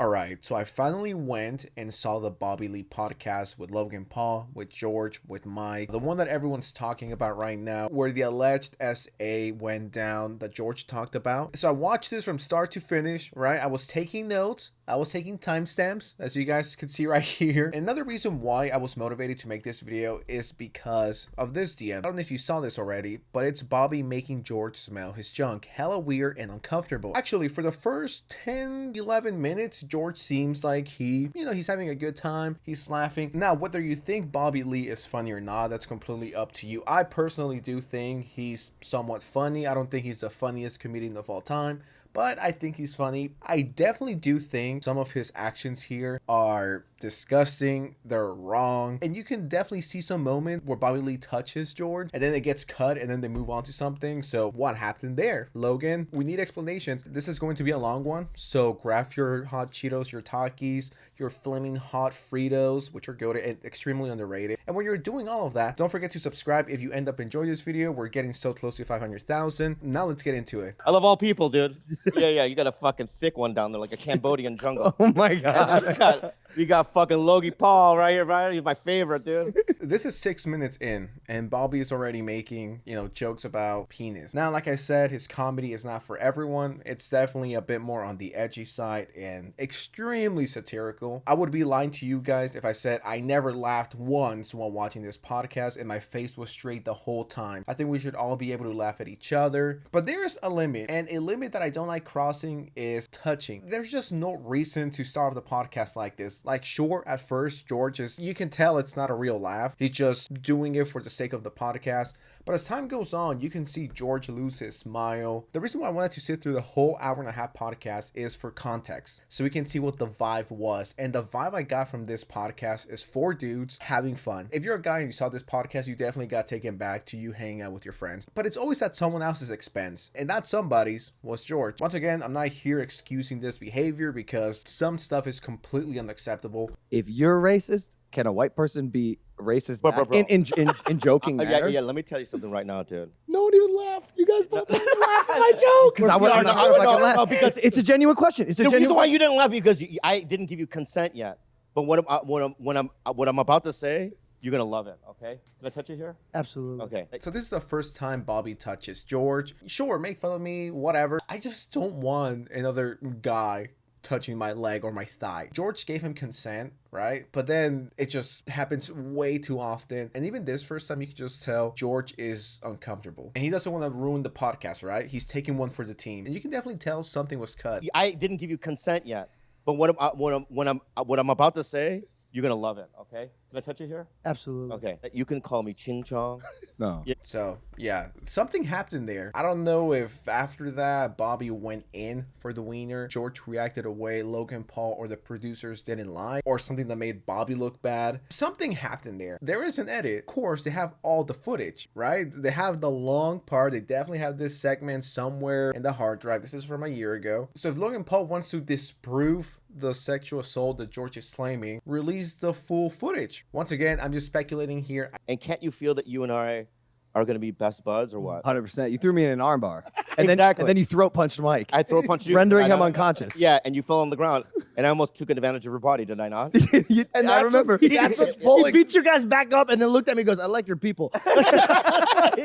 Alright, so I finally went and saw the Bobby Lee podcast with Logan Paul, with George, with Mike. The one that everyone's talking about right now, where the alleged SA went down that George talked about. So I watched this from start to finish, right? I was taking notes. I was taking timestamps, as you guys could see right here. Another reason why I was motivated to make this video is because of this DM. I don't know if you saw this already, but it's Bobby making George smell his junk. Hella weird and uncomfortable. Actually, for the first 10, 11 minutes, George seems like he's having a good time. He's laughing. Now, whether you think Bobby Lee is funny or not, that's completely up to you. I personally do think he's somewhat funny. I don't think he's the funniest comedian of all time, but I think he's funny. I definitely do think some of his actions here are disgusting. They're wrong. And you can definitely see some moment where Bobby Lee touches George and then it gets cut and then they move on to something. So what happened there? Logan, we need explanations. This is going to be a long one. So grab your hot Cheetos, your Takis, your flaming hot Fritos, which are good and extremely underrated. And when you're doing all of that, don't forget to subscribe if you end up enjoying this video. We're getting so close to 500,000. Now let's get into it. I love all people, dude. Yeah, you got a fucking thick one down there like a Cambodian jungle. Oh my God. You got fucking Logan Paul right here, right? He's my favorite, dude. This is 6 minutes in, and Bobby is already making, jokes about penis. Now, like I said, his comedy is not for everyone. It's definitely a bit more on the edgy side and extremely satirical. I would be lying to you guys if I said I never laughed once while watching this podcast and my face was straight the whole time. I think we should all be able to laugh at each other, but there's a limit, and a limit that I don't like crossing is touching. There's just no reason to start the podcast like this. Like, sure, at first, you can tell it's not a real laugh. He's just doing it for the sake of the podcast. But as time goes on, you can see George lose his smile. The reason why I wanted to sit through the whole hour-and-a-half podcast is for context, so we can see what the vibe was. And the vibe I got from this podcast is 4 dudes having fun. If you're a guy and you saw this podcast, you definitely got taken back to you hanging out with your friends. But it's always at someone else's expense, and that somebody's was George. Once again, I'm not here excusing this behavior because some stuff is completely unacceptable. If you're racist, can a white person be racist Bro. in joking manner? Yeah, let me tell you something right now, dude. No one even laughed. You guys both didn't laugh at my joke. Because I'm not sure if I can laugh. Because it's a genuine question. It's a The genuine reason why you didn't laugh because I didn't give you consent yet. But what I'm about to say, you're gonna love it. Okay? Can I touch it here? Absolutely. Okay. So this is the first time Bobby touches George. Sure, make fun of me, whatever. I just don't want another guy touching my leg or my thigh. George gave him consent, right? But then it just happens way too often. And even this first time, you can just tell George is uncomfortable. And he doesn't want to ruin the podcast, right? He's taking one for the team. And you can definitely tell something was cut. I didn't give you consent yet. But what I'm about to say, you're gonna love it. Okay? Can I touch it here? Absolutely. Okay. You can call me Ching Chong. No. Yeah. So, yeah, something happened there. I don't know if after that, Bobby went in for the wiener, George reacted a way Logan Paul or the producers didn't like, or something that made Bobby look bad. Something happened there. There is an edit. Of course, they have all the footage, right? They have the long part. They definitely have this segment somewhere in the hard drive. This is from a year ago. So if Logan Paul wants to disprove the sexual assault that George is claiming, release the full footage. Once again, I'm just speculating here. And can't you feel that you and I are going to be best buds or what? 100%. You threw me in an armbar. And Exactly. then you throat punched Mike. I throw punch you. rendering him I- unconscious. Yeah, and you fell on the ground. And I almost took advantage of your body, did I not? And I remember. That's what's pulling. He beat you guys back up and then looked at me and goes, I like your people.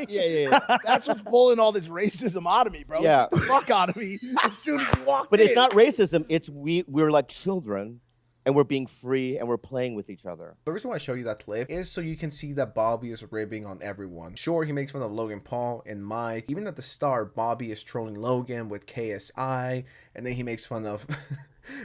yeah. That's what's pulling all this racism out of me, bro. Yeah. The fuck out of me as soon as you walked But in. it's not racism. It's we're like children. And we're being free and we're playing with each other. The reason why I show you that clip is so you can see that Bobby is ribbing on everyone. Sure, he makes fun of Logan Paul and Mike. Even at the start, Bobby is trolling Logan with KSI, and then he makes fun of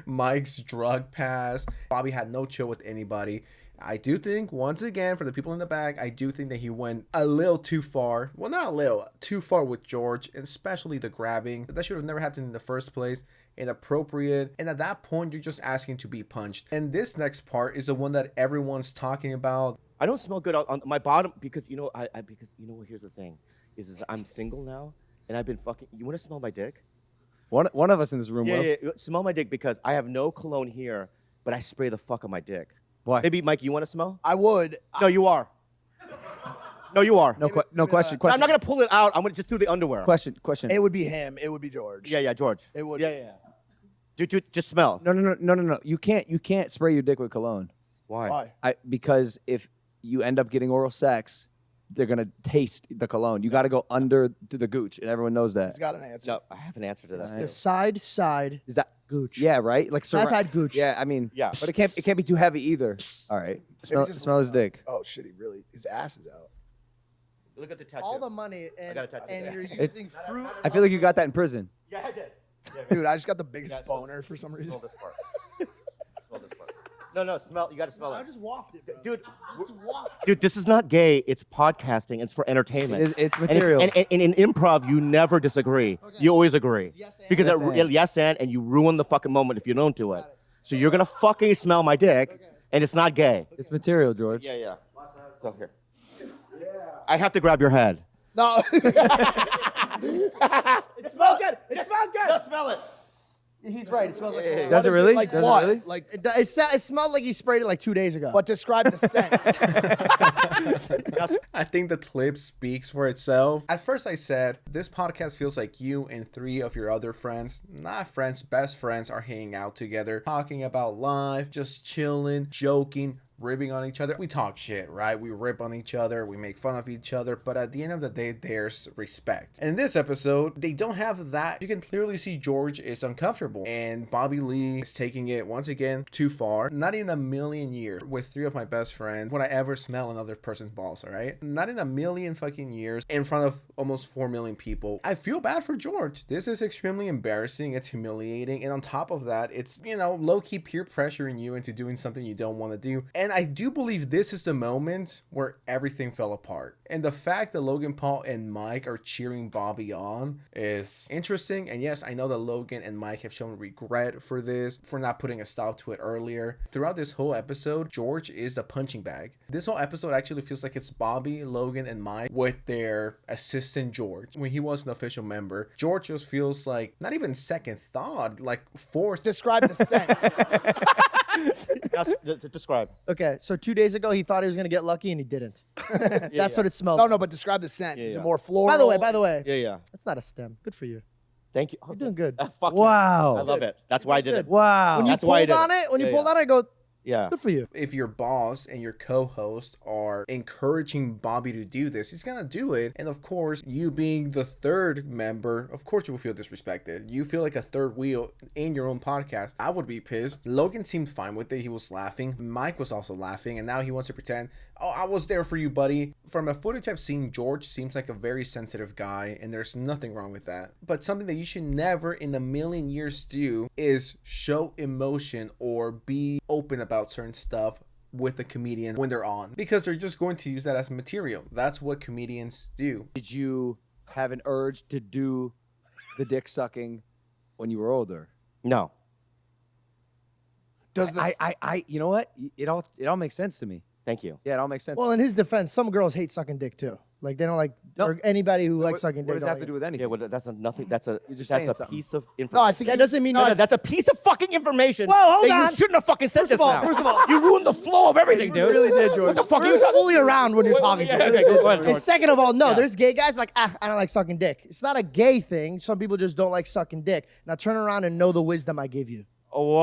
Mike's drug pass. Bobby had no chill with anybody. I do think, once again, for the people in the back, I do think that he went a little too far. Well, not a little, too far with George, and especially the grabbing. That should have never happened in the first place. Inappropriate, and at that point you're just asking to be punched. And this next part is the one that everyone's talking about. I don't smell good on my bottom because here's the thing, is I'm single now and I've been fucking. You want to smell my dick? One of us in this room will. Yeah. Smell my dick because I have no cologne here, but I spray the fuck on my dick. Why? Maybe Mike, you want to smell? I would. No, you are. No, you are. No question. I'm not gonna pull it out. I'm gonna just do the underwear. Question. It would be him. It would be George. Yeah, George. It would. Yeah. Dude, just smell. No. You can't spray your dick with cologne. Why? Because if you end up getting oral sex, they're gonna taste the cologne. You got to go under to the gooch, and everyone knows that. He's got an answer. No, I have an answer to that. The side Is that gooch. Yeah, right. Like Side gooch. Yeah, I mean, Yeah. but it can't be too heavy either. All right, smell his dick. Oh shit, his ass is out. Look at the tattoo. All the money got a tattoo. and you're It's- using fruit. I feel like you got that in prison. Yeah, I did. Dude, I just got the biggest Yeah, boner for some reason. Smell this part. Smell this part. No, smell. You got to smell I it. just wafted it, bro. Dude, Just wafted. dude, this is not gay. It's podcasting. It's for entertainment. It's And if- material. And in improv, you never disagree. You always agree. yes and. Because Yes and you ruin the fucking moment if you don't do it. So you're gonna fucking smell my dick, and it's not gay. It's material, George. Yeah. So here. I have to grab your head. No. It smelled good. It smelled good. Just smell it. He's right. It smells like. Does it really? Like Does it what? really? Like it smelled like he sprayed it like 2 days ago. But describe the scent. I think the clip speaks for itself. At first I said, this podcast feels like you and 3 of your other friends, not friends, best friends, are hanging out together, talking about life, just chilling, joking, ribbing on each other. We talk shit, right? We rip on each other, we make fun of each other, but at the end of the day, there's respect. And in this episode, they don't have that. You can clearly see George is uncomfortable, and Bobby Lee is taking it once again too far. Not in a million years, with 3 of my best friends, would I ever smell another person's balls, all right? Not in a million fucking years, in front of almost 4 million people. I feel bad for George. This is extremely embarrassing, it's humiliating, and on top of that, it's, low-key peer pressuring you into doing something you don't want to do. And I do believe this is the moment where everything fell apart. And the fact that Logan Paul and Mike are cheering Bobby on is interesting. And yes, I know that Logan and Mike have shown regret for this, for not putting a stop to it earlier. Throughout this whole episode, George is the punching bag. This whole episode actually feels like it's Bobby, Logan, and Mike with their assistant George. When he was an official member, George just feels like not even second thought, like fourth. Describe the scent. Describe. Okay, so 2 days ago he thought he was gonna get lucky and he didn't. That's what it smelled. No, but describe the scent. Is yeah. it more floral? By the way, Yeah. that's not a stem. Good for you. Thank you. You're doing good. Fuck Wow. you. I love it. That's why I did it. Wow. When you That's why I pulled did on it. it, when you Yeah, pulled yeah. on it, I go, Yeah. good for you. If your boss and your co-host are encouraging Bobby to do this, he's gonna do it. And of course, you being the third member, of course you will feel disrespected. You feel like a third wheel in your own podcast. I would be pissed. Logan seemed fine with it. He was laughing. Mike was also laughing. And now he wants to pretend, oh, I was there for you, buddy. From the footage I've seen, George seems like a very sensitive guy, and there's nothing wrong with that. But something that you should never in a million years do is show emotion or be open about certain stuff with the comedian when they're on, because they're just going to use that as material. That's what comedians do. Did you have an urge to do the dick sucking when you were older? No. Does the I you know what? It all makes sense to me. Thank you. Yeah, it all makes sense. Well, in his defense, some girls hate sucking dick too. Like they don't like, No. or anybody who likes what, sucking what dick. does that have to do with anything? Yeah, well, that's nothing. That's a You're just that's saying a something. piece of information. No, I think that doesn't mean No, that's a piece of fucking information. Whoa, hold that on. You shouldn't have fucking said this now. First of all, you ruined the flow of everything, dude. really did, George. What the fuck? You're fully around when you're talking to me. Okay, go ahead, George. And second of all, no, Yeah. there's gay guys like, I don't like sucking dick. It's not a gay thing. Some people just don't like sucking dick. Now turn around and know the wisdom I gave you.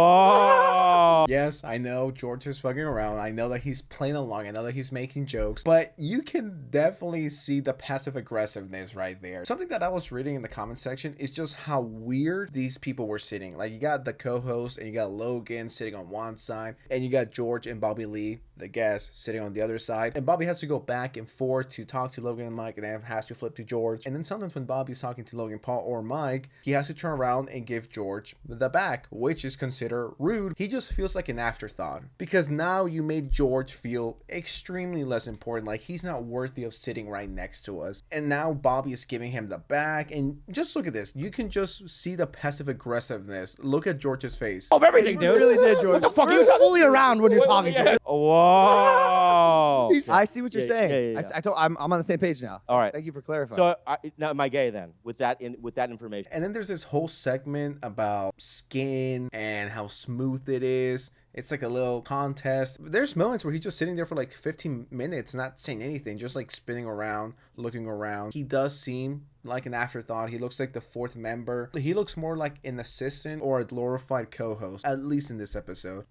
Whoa. Yes, I know George is fucking around. I know that he's playing along. I know that he's making jokes, but you can definitely see the passive aggressiveness right there. Something that I was reading in the comment section is just how weird these people were sitting. Like, you got the co-host and you got Logan sitting on one side, and you got George and Bobby Lee, the guest, sitting on the other side. And Bobby has to go back and forth to talk to Logan and Mike, and then has to flip to George. And then sometimes when Bobby's talking to Logan Paul or Mike, he has to turn around and give George the back, which is considered rude. He just feels like an afterthought, because now you made George feel extremely less important, like he's not worthy of sitting right next to us. And now Bobby is giving him the back, and just look at this. You can just see the passive aggressiveness. Look at George's face. Of everything, dude. really did, George. What the fuck? You're fully around when you're talking to me. Whoa. I see what you're saying. Yeah. I'm on the same page now. All right. Thank you for clarifying. So now am I gay then with that information? And then there's this whole segment about skin and how smooth it is. It's like a little contest. There's moments where he's just sitting there for like 15 minutes, not saying anything, just like spinning around, looking around. He does seem like an afterthought. He looks like the fourth member. He looks more like an assistant or a glorified co-host, at least in this episode.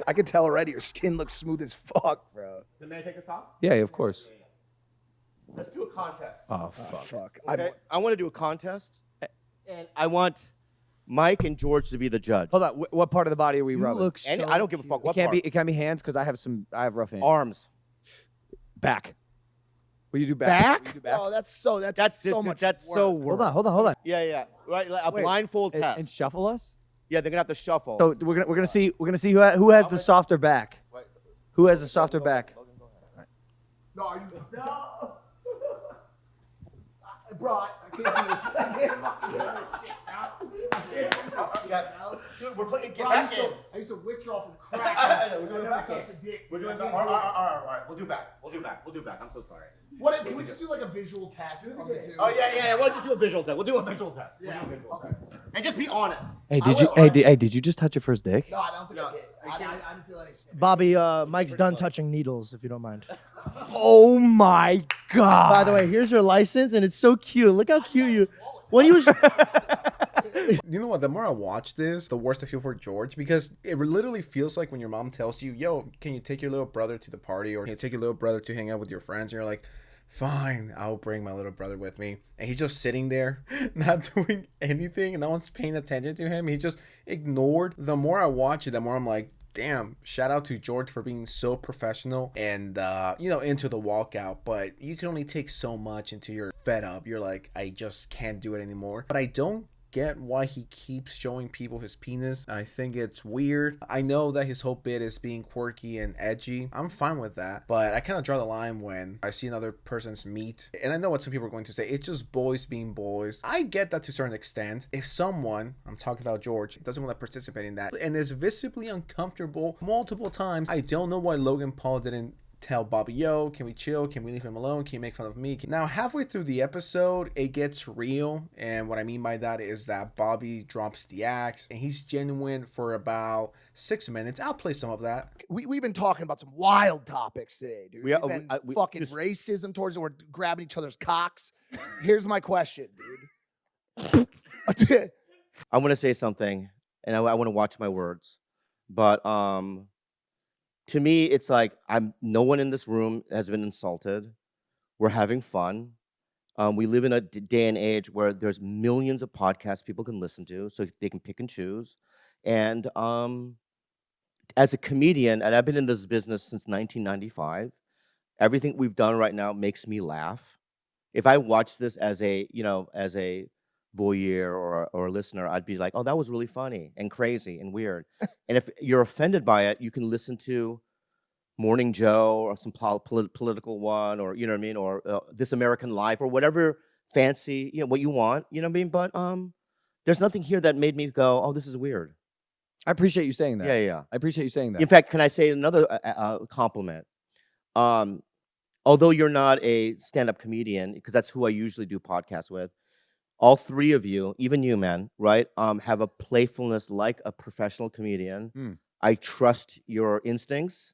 I can tell already your skin looks smooth as fuck, bro. May I take us off? Yeah, of course. Let's do a contest. Oh, fuck. Fuck. Okay? I want to do a contest, and I want Mike and George to be the judge. Hold on. What part of the body are we You rubbing? look And so I don't give a fuck It what can't part. be. It can't be hands because I have rough hands. Arms. Back. Will you do back? Back? Will you do back? Oh, that's so Dude, much. That's work. so work. Hold on. Yeah. Right, like a Wait, blindfold test. And shuffle us. Yeah, they're gonna have to shuffle. So we're gonna see who has the softer back. Wait. Who has the softer back? No, are you? No. Bro, I can't do this. I can't fucking do this shit, bro. I can't do this shit, bro. Dude, we're putting Bro, I used to withdraw from crack. I know, we're doing I back never in. touched a dick. We're doing I that. can't All do it. right. We'll do back. I'm so sorry. What? Can we just do like a visual test on the two? Oh yeah. We'll just do a visual test. We'll do a visual test. Yeah. Okay. And just be honest. Hey, did you just touch your first dick? No, I don't think No, I did. I didn't feel any. Bobby, Mike's done touching needles, if you don't mind. Oh my god! By the way, here's your license, and it's so cute. Look how cute you. When you was, You know what? The more I watch this, the worse I feel for George, because it literally feels like when your mom tells you, yo, can you take your little brother to the party, or can you take your little brother to hang out with your friends? And you're like, fine, I'll bring my little brother with me. And he's just sitting there, not doing anything, and no one's paying attention to him. He just ignored. The more I watch it, the more I'm like, damn, shout out to George for being so professional and, into the walkout. But you can only take so much until you're fed up. You're like, I just can't do it anymore. But I don't get why he keeps showing people his penis. I think it's weird. I know that his whole bit is being quirky and edgy. I'm fine with that. But I kind of draw the line when I see another person's meat. And I know what some people are going to say. It's just boys being boys. I get that to a certain extent. If someone, I'm talking about George, doesn't want to participate in that and is visibly uncomfortable multiple times, I don't know why Logan Paul didn't tell Bobby, yo, can we chill? Can we leave him alone? Can you make fun of me? Now, halfway through the episode, it gets real. And what I mean by that is that Bobby drops the axe and he's genuine for about 6 minutes. I'll play some of that. We've been talking about some wild topics today, dude. We are- We've been we fucking just- racism towards it. We're grabbing each other's cocks. Here's my question, dude. I want to say something, and I want to watch my words. But to me, it's like no one in this room has been insulted. We're having fun. We live in a day and age where there's millions of podcasts people can listen to, so they can pick and choose. And as a comedian, and I've been in this business since 1995, everything we've done right now makes me laugh. If I watch this as a voyeur or a listener, I'd be like, oh, that was really funny and crazy and weird. And if you're offended by it, you can listen to Morning Joe or some political one, or, you know what I mean, or This American Life, or whatever fancy, what you want, you know what I mean? But there's nothing here that made me go, oh, this is weird. I appreciate you saying that. Yeah. I appreciate you saying that. In fact, can I say another compliment? Although you're not a stand-up comedian, because that's who I usually do podcasts with, all three of you, even you, man, right, have a playfulness like a professional comedian. I trust your instincts,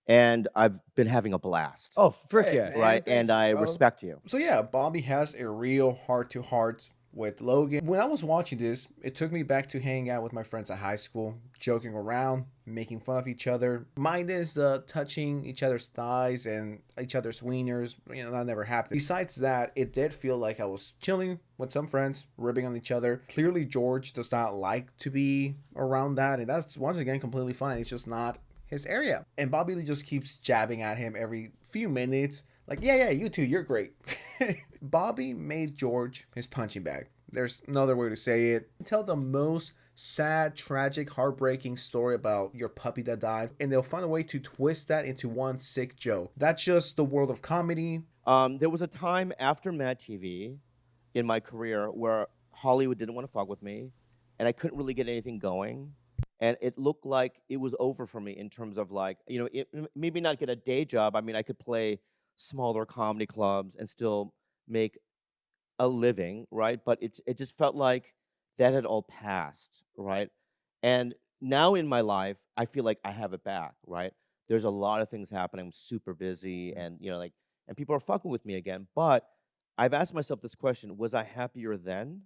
and I've been having a blast. Oh, frick Hey, yeah. man. right, thank and you, I bro. respect you. So yeah, Bobby has a real heart-to-heart with Logan. When I was watching this, it took me back to hanging out with my friends at high school, joking around, making fun of each other. Minus touching each other's thighs and each other's wieners. That never happened. Besides that, it did feel like I was chilling with some friends, ribbing on each other. Clearly, George does not like to be around that, and that's, once again, completely fine. It's just not his area. And Bobby Lee just keeps jabbing at him every few minutes. Like, yeah, you two, you're great. Bobby made George his punching bag. There's no other way to say it. Tell the most sad, tragic, heartbreaking story about your puppy that died, and they'll find a way to twist that into one sick joke. That's just the world of comedy. There was a time after Mad TV in my career where Hollywood didn't want to fuck with me, and I couldn't really get anything going. And it looked like it was over for me in terms of maybe not get a day job. I mean, I could play smaller comedy clubs and still make a living, right? But it just felt like that had all passed, right? And now in my life, I feel like I have it back, right? There's a lot of things happening. I'm super busy, and and people are fucking with me again. But I've asked myself this question: was I happier then,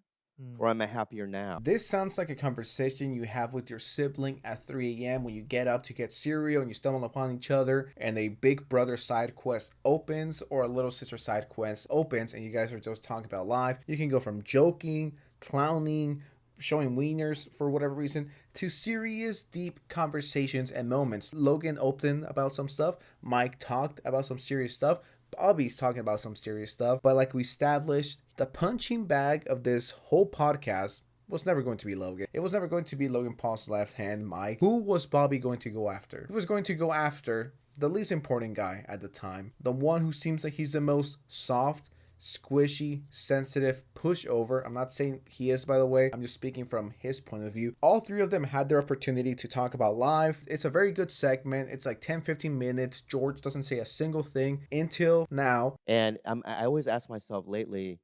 or am I happier now? This sounds like a conversation you have with your sibling at 3 a.m. when you get up to get cereal and you stumble upon each other and a big brother side quest opens or a little sister side quest opens and you guys are just talking about life. You can go from joking, clowning, showing wieners for whatever reason to serious, deep conversations and moments. Logan opened about some stuff. Mike talked about some serious stuff. Bobby's talking about some serious stuff, but like we established, the punching bag of this whole podcast was never going to be Logan. It was never going to be Logan Paul's left hand, Mike. Who was Bobby going to go after? He was going to go after the least important guy at the time, the one who seems like he's the most soft, squishy, sensitive, pushover. I'm not saying he is, by the way. I'm just speaking from his point of view. All three of them had their opportunity to talk about life. It's a very good segment. It's like 10-15 minutes. George doesn't say a single thing until now. And I always ask myself lately,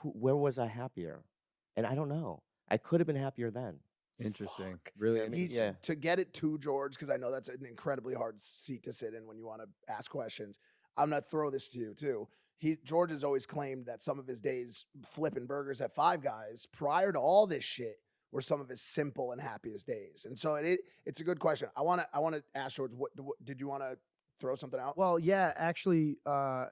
where was I happier? And I don't know. I could have been happier then. Interesting. Really? I mean, yeah. To get it to George, because I know that's an incredibly hard seat to sit in when you want to ask questions. I'm going to throw this to you, too. George has always claimed that some of his days flipping burgers at Five Guys prior to all this shit were some of his simple and happiest days. And so it's a good question. I want to ask George, what did you want to throw something out? Well, yeah, actually, I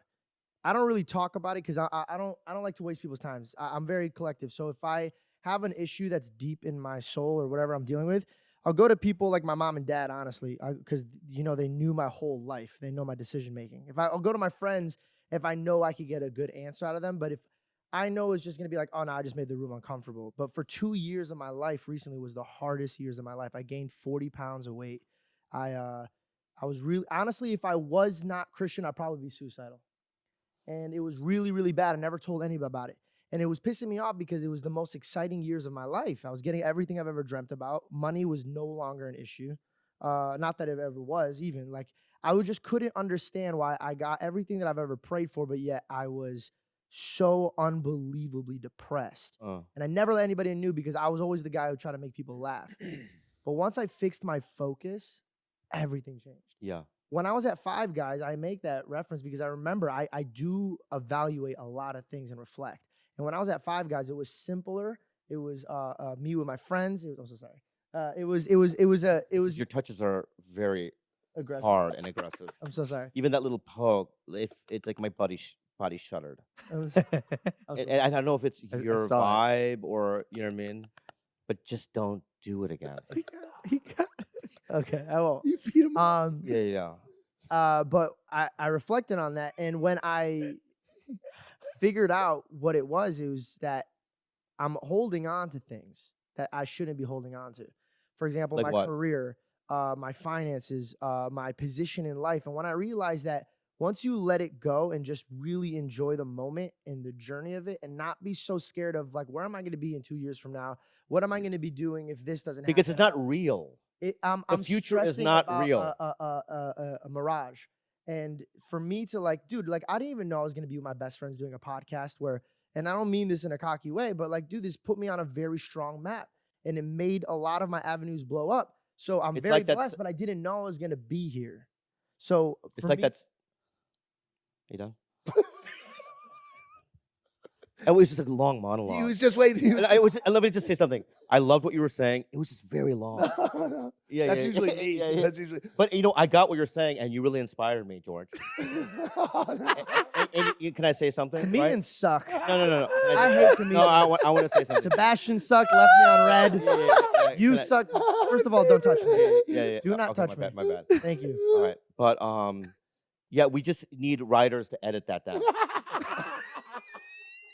don't really talk about it because I don't like to waste people's time. I'm very collective. So if I have an issue that's deep in my soul or whatever I'm dealing with, I'll go to people like my mom and dad, honestly, because they knew my whole life. They know my decision making. I'll go to my friends if I know I could get a good answer out of them. But if I know it's just going to be like, oh, no, I just made the room uncomfortable. But for 2 years of my life recently was the hardest years of my life. I gained 40 pounds of weight. I was really, honestly, if I was not Christian, I'd probably be suicidal. And it was really, really bad. I never told anybody about it. And it was pissing me off because it was the most exciting years of my life. I was getting everything I've ever dreamt about. Money was no longer an issue. Not that it ever was even. Like, I just couldn't understand why I got everything that I've ever prayed for, but yet I was so unbelievably depressed. And I never let anybody know because I was always the guy who tried to make people laugh. But once I fixed my focus, everything changed. Yeah. When I was at Five Guys, I make that reference because I remember I do evaluate a lot of things and reflect. And when I was at Five Guys, it was simpler. It was me with my friends. It was, I'm so sorry. It was Your touches are very aggressive. hard and aggressive. I'm so sorry. Even that little poke, if it's like my body shuddered. It was, And I don't know if it's I your saw vibe or you know what I mean, but just don't do it again. okay, I won't. You beat him up. Yeah. But I reflected on that, and when I figured out what it was that I'm holding on to things that I shouldn't be holding on to. For example, Like my what? career, my finances, my position in life. And when I realized that once you let it go and just really enjoy the moment and the journey of it and not be so scared of like, where am I going to be in 2 years from now? What am I going to be doing if this doesn't happen? Because it's not real. I'm future is stressing not about real. A mirage. And for me to like, dude, like I didn't even know I was going to be with my best friends doing a podcast and I don't mean this in a cocky way, but like, dude, this put me on a very strong map and it made a lot of my avenues blow up. So I'm It's very like blessed, but I didn't know I was going to be here. So It's for like me, that's. You done? It was just a long monologue. He was just waiting. And let me just say something. I loved what you were saying. It was just very long. Yeah, That's yeah, usually yeah, me. yeah. That's usually. But I got what you're saying, and you really inspired me, George. Can I say something? comedians suck. No. I hate comedians. No, I want to say something. Sebastian sucked, left me on red. Yeah. You Can I- suck. First of all, don't touch me. Yeah. Do not Okay, touch my me. Bad, my bad. Thank you. All right, but yeah, we just need writers to edit that down.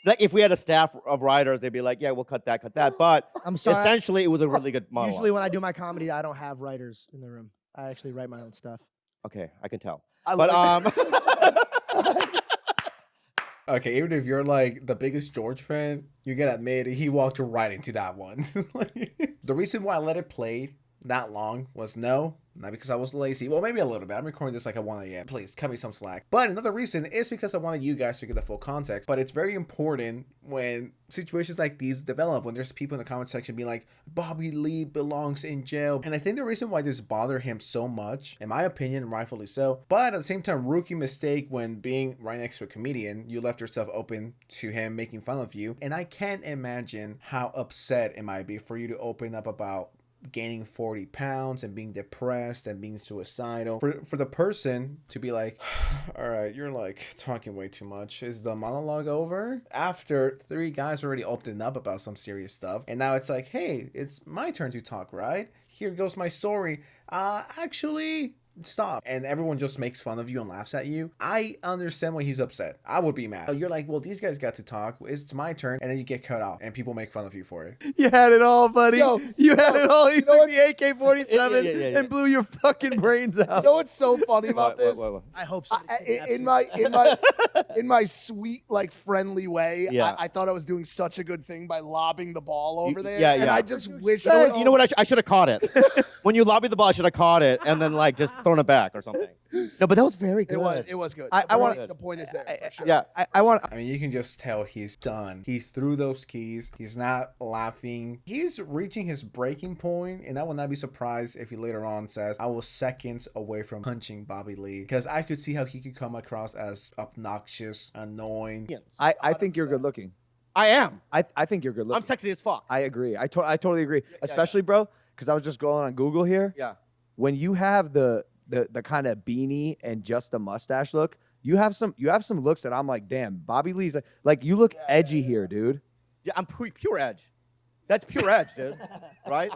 Like if we had a staff of writers, they'd be like, "Yeah, we'll cut that." But I'm sorry. essentially, it was a really good monologue. Usually when I do my comedy, I don't have writers in the room. I actually write my own stuff. Okay, I can tell. I But like Okay, even if you're like the biggest George fan, you gotta admit he walked right into that one. The reason why I let it play that long was no, not because I was lazy. Well, maybe a little bit. I'm recording this like at 1 a.m. Please, cut me some slack. But another reason is because I wanted you guys to get the full context. But it's very important when situations like these develop, when there's people in the comment section being like, Bobby Lee belongs in jail. And I think the reason why this bothered him so much, in my opinion, rightfully so, but at the same time, rookie mistake when being right next to a comedian, you left yourself open to him making fun of you. And I can't imagine how upset it might be for you to open up about gaining 40 pounds and being depressed and being suicidal, for the person to be like, all right, you're like talking way too much, is the monologue over? After 3 guys already opened up about some serious stuff, and now it's like, hey, it's my turn to talk, right? Here goes my story. Actually, stop. And everyone just makes fun of you and laughs at you. I understand why he's upset. I would be mad. You're like, well, these guys got to talk, it's my turn, and then you get cut off and people make fun of you for it. You had it all, buddy. You had it all. You took the AK-47 Yeah. and blew your fucking brains out. You know what's so funny about this? What? I hope so. In my sweet, like, friendly way, Yeah. I thought I was doing such a good thing by lobbing the ball over there. yeah, And yeah. I just wish. You know what? I should have caught it. When you lobbied the ball, I should have caught it and then like just thrown it back or something. No, but that was very good. It was good. I want the point is there. For sure. Yeah. I mean, you can just tell he's done. He threw those keys. He's not laughing. He's reaching his breaking point, and I will not be surprised if he later on says, I was seconds away from punching Bobby Lee, because I could see how he could come across as obnoxious, annoying. I think you're good looking. I am. I think you're good looking. I'm sexy as fuck. I agree. I totally agree. Especially, bro, because I was just going on Google here. Yeah. When you have the kind of beanie and just a mustache look, you have some looks that I'm like, damn, Bobby Lee's like you look edgy here, dude. Yeah, I'm pure edge. That's pure edge, dude. Right?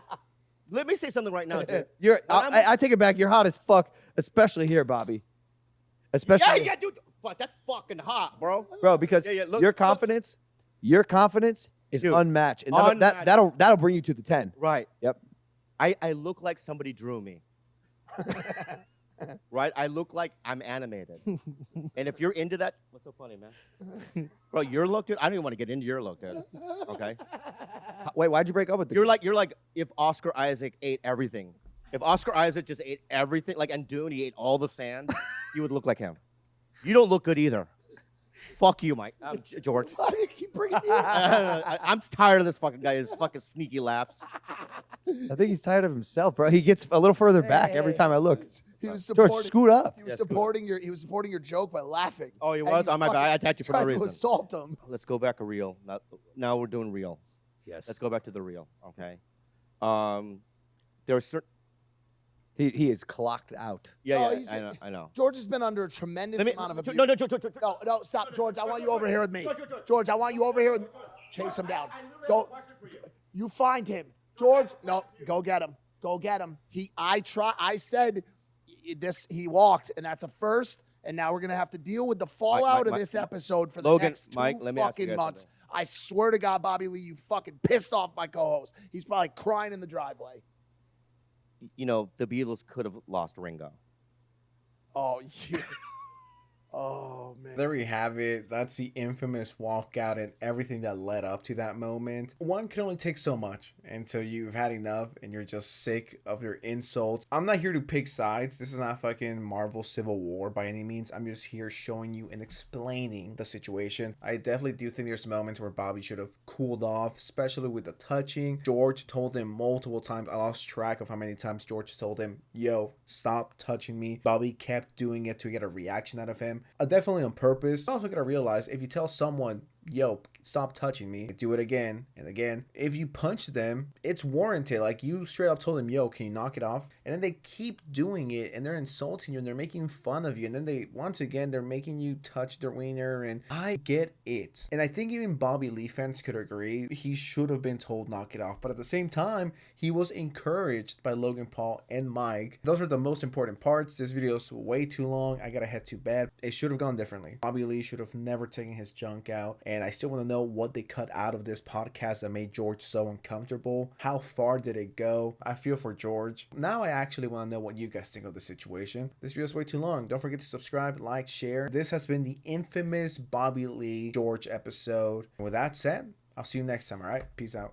Let me say something right now, dude. I take it back. You're hot as fuck, especially here, Bobby. Especially, Yeah, dude. Fuck, that's fucking hot, bro. bro, because Look, your confidence is Dude, unmatched, and that'll bring you to the 10. Right. Yep. I look like somebody drew me. Right? I look like I'm animated. And if you're into that, what's so funny, man? Bro, your look, dude, I don't even want to get into your look, dude. Okay? Wait, why'd you break up with the? You're like if Oscar Isaac ate everything. If Oscar Isaac just ate everything, like and Dune, he ate all the sand, you would look like him. You don't look good either. Fuck you, Mike. George. Why do you keep bringing me up? I'm tired of this fucking guy, his fucking sneaky laughs. I think he's tired of himself, bro. He gets a little further back every time I look. He was George, supporting. scoot up. He was supporting your joke by laughing. Oh, he And was? you Oh, my bad. I attacked you for no tried to reason. assault him. Let's go back a reel. Now we're doing real. Yes. Let's go back to the reel, okay? There are certain... He is clocked out. Yeah, Oh, yeah, he's- I know. George has been under a tremendous amount of abuse. No, George. No, stop, George. I want you over here with me. George, I want you over here with me. Chase him down. Go. You find him. George, no, go get him. Go get him. I said this, he walked, and that's a first, and now we're going to have to deal with the fallout of this episode for the Logan, next 2 Mike, let me ask you fucking guys months. something. I swear to God, Bobby Lee, you fucking pissed off my co-host. He's probably crying in the driveway. You know, the Beatles could have lost Ringo. Oh, yeah. Oh, man. There we have it. That's the infamous walkout and everything that led up to that moment. One can only take so much until you've had enough and you're just sick of your insults. I'm not here to pick sides. This is not fucking Marvel Civil War by any means. I'm just here showing you and explaining the situation. I definitely do think there's moments where Bobby should have cooled off, especially with the touching. George told him multiple times. I lost track of how many times George told him, yo, stop touching me. Bobby kept doing it to get a reaction out of him. Definitely on purpose. You also gotta realize if you tell someone, yo, stop touching me, do it again and again, if you punch them, it's warranted. Like, you straight up told them, yo, can you knock it off? And then they keep doing it and they're insulting you and they're making fun of you, and then they're making you touch their wiener, and I get it. And I think even Bobby Lee fans could agree he should have been told knock it off, but at the same time he was encouraged by Logan Paul and Mike. Those are the most important parts. This video is way too long. I gotta head to bed. It should have gone differently. Bobby Lee should have never taken his junk out, and I still want to know what they cut out of this podcast that made George so uncomfortable. How far did it go? I feel for George. Now I actually want to know what you guys think of the situation. This video is way too long. Don't forget to subscribe, like, share. This has been the infamous Bobby Lee George episode. And with that said, I'll see you next time, all right? Peace out.